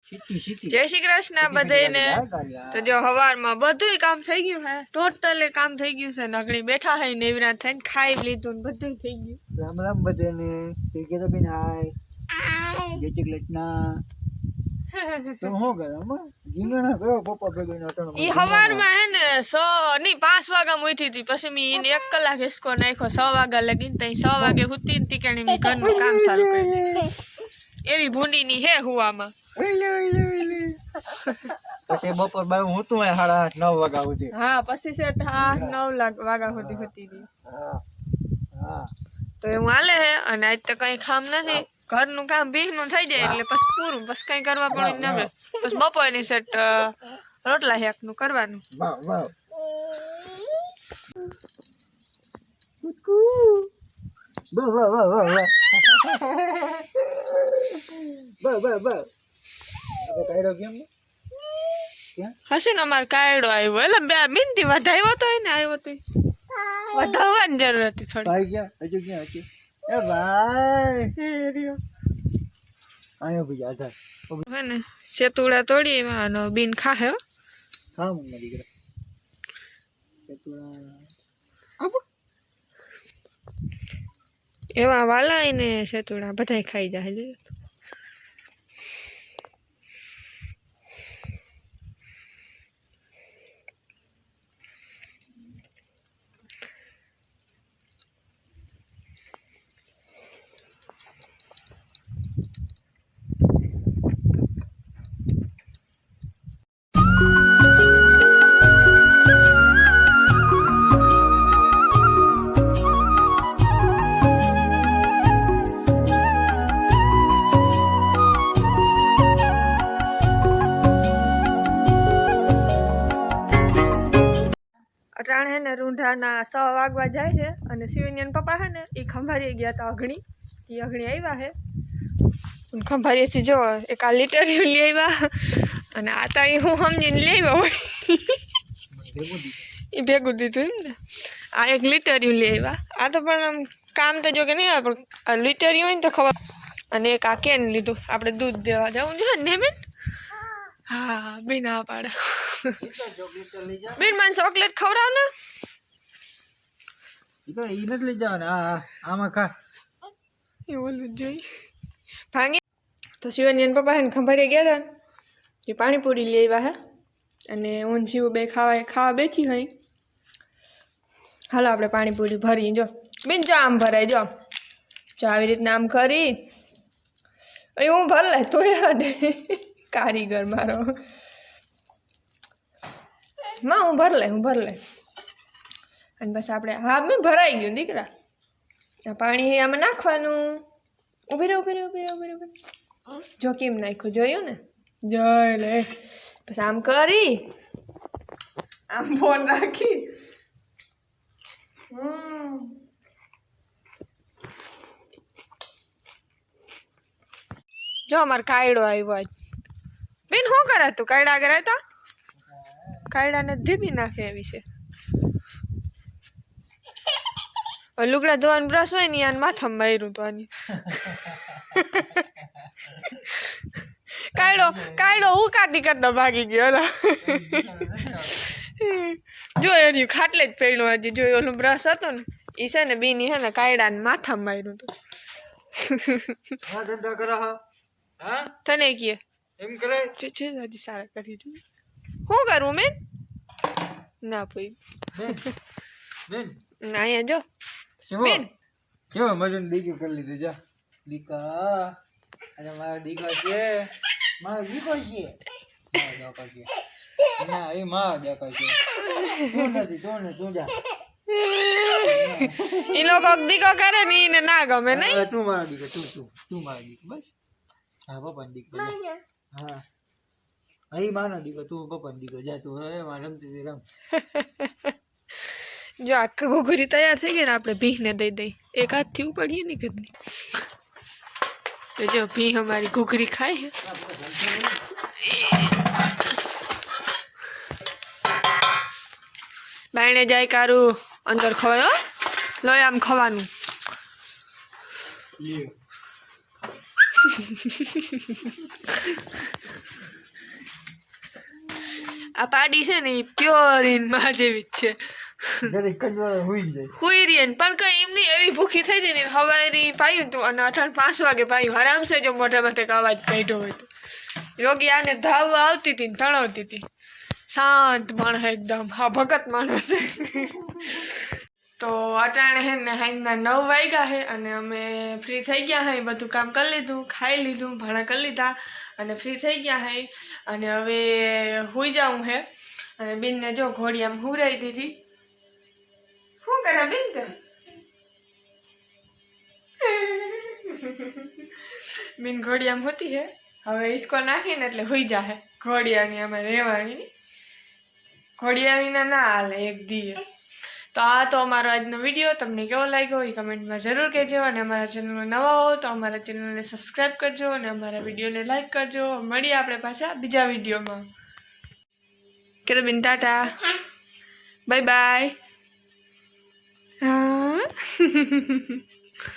जय श्री कृष्ण बधाईने। तो जो हवार में बधुं काम थई गयुं है, टोटल काम थई गयुं है। नगड़ी बैठा है नेवरा थईने खाई लीधुं ने बधुं थई गयुं। राम राम बधाने। के तो बिन हाय जय श्री कृष्ण। तो हो गया हम जींगणा करो पप्पा बेगे न तो ई हवार में है ने 100 नहीं 5 वागा उठी थी पछी मी इन 1 कलाक इसको नाखो 100 वागा लगी तई 100 वागे हुती ती केने मी घरनुं काम चालू કરી एवी भूंडी नी है हुआ में પછી બપોર બાર હું તો 8:30 9 વાગ્યા સુધી। हाँ पछी से 8-9 वागा होती होती थी। हां तो एवं हाले है अने आज तो कई काम नहीं घरनुं काम बीहनुं થઈ જાય એટલે પછી પૂરું પછી કઈ કરવા પડે ન હવે પછી બપોરની સેટ રોટલા હેકનું કરવાનું। વાહ વાહ વાહ વાહ વાહ વાહ વાહ વાહ વાહ अब કાયડો કેમ क्या हसीन अमार कायडो आयो એટલે બે મિનતી વધાયો તો એને આવ્યો તો વધાવવાની જરૂર હતી થોડી। भाई क्या हजू क्या हजू ए भाई એ રહ્યો आयो भी आधा है ने सेतुड़ा तोड़ी एमानो बीन खाहे हो हां मम्मा दीकरा सेतुड़ा अब एवा वाला ने सेतुड़ा बधाय खाई जाय। अटाण है ने रूंढाना 100 वागवा जाए है अने शिवनियन पप्पा है ने ई खंभारी गया था अगणी ई अगणी आव्या है उन खंभारी थी जो 1 लीटर ले आव्या अने आता ई हूँ समजीने ले आव्या होय ई भेगुं दीधुं ने आ 1 लीटर ले आव्या आ तो पण काम तो जो के नहीं पण लीटर होय ने तो खबर अने एक आ केन लीधुं आपणे दूध देवा जावुं जोईए ने बेन। हाँ बिना पाड़ा बेन मन चॉकलेट खवराव ना इतो ई नत ले जाव ने आमा खा ये बोलू जोई भांगी। तो शिवनियन पप्पा है खंभारी गया था ये पानी पूरी ले आव्या है अने ऊन शिव बे खावा बैठी हई। हालो आपणे पानी पूरी भरी जो बेन जो आम भराय जो આવી રીતના આમ કરી અહીં હું ભર લે તો દે कारीगर मारो मां हूँ भर ले अने बस आपणे हाँ मैं भराई गयुं दीकरा आ पाणी आमां नाखवानुं। उभी रे जो केम नाख्युं जोयुं ने जोई ले बस आम करी आम फोन राखी जो अमार कायडो आव्यो आज बेन हो करे तू कायडा आगे रहता कायडा ने धीबी नाखे एवी छे लुगड़ा धोवानुं ब्रश होय ने आने माथा में मार्युं तो आनी कायडो उकाटी करता भागी गयो जो एर्યું खाटले ज पड्यो आज जो ओલું ब्रश हतो ने ई छे ने बीनी है ने कायडा ने माथा में मार्युं तो हां धंधा करा हां तने कीए एम करे छे दादी सारा करी दू हूँ करूँ मैं ना पोई बेन ना ये जो बेन क्यों मजन दीके कर लीधे जा दीका अरे मारा दीका छे मारा दीको छे मारा दीका छे ना ए मारा दीका छे तू नथी तू ने तू जा ई लोग दीको करे नी ने ना गमे नहीं तू मारा दीका तू मारा दीका बस हां पापा दीका हाँ आई मानो दीको तू पप्पा दीको जा तू हे मां रमती थी रम जो आखा घुघरी तैयार થઈ ગઈ ને આપણે ભી ને દઈ દઈ એક હાથ થી ઉપડીએ ની કદની तो जो भी हमारी घुघरी खाए है बायने जाय कारू अंदर खवायो लोय आम खवानु આ પાડી છે ને એ પ્યોર ઇન માં જેવી જ છે ઘડીક જ વાર હુઈ જાય. હુઈ રહી ને પણ કઈ એમની એવી ભૂખી થઈ હતી ને હવારી પાયું તું અને 5 વાગે પાયું આરામસે જો મોઢામાં કંઈક અવાજ કાઢ્યો હોય તો રોગી આને ધાવવા આવતી હતી ને તણાવતી હતી શાંત માણસ એકદમ હા ભગત માણસ તો અટાણે હે ને હાઈના 9 વાગ્યા હે અને અમે ફ્રી થઈ ગયા હે બધું કામ કરી લીધું ખાઈ લીધું ભાણા કરી લીધા અને ફ્રી થઈ ગયા હે અને હવે હુઈ જાઉં હે અને બેનને જો ઘોડી આમ હુરાઈ દીધી શું કરે બેન તો બેન ઘોડી આમ હોતી હે હવે ઈસકો નાખીને એટલે હુઈ જાહે ઘોડિયાની અમે રહેવાની ઘોડિયા વિના ના હાલે એક દીએ તો આ તો અમારો આજનો વિડીયો તમને કેવો લાગ્યો એ કમેન્ટમાં જરૂર કહેજો અને અમારા ચેનલમાં નવા હો તો અમારા ચેનલને સબસ્ક્રાઈબ કરજો અને અમારા વિડીયોને લાઈક કરજો મળીએ આપણે પાછા બીજા વિડીયોમાં કે તો બેન ટાટા બાય બાય હા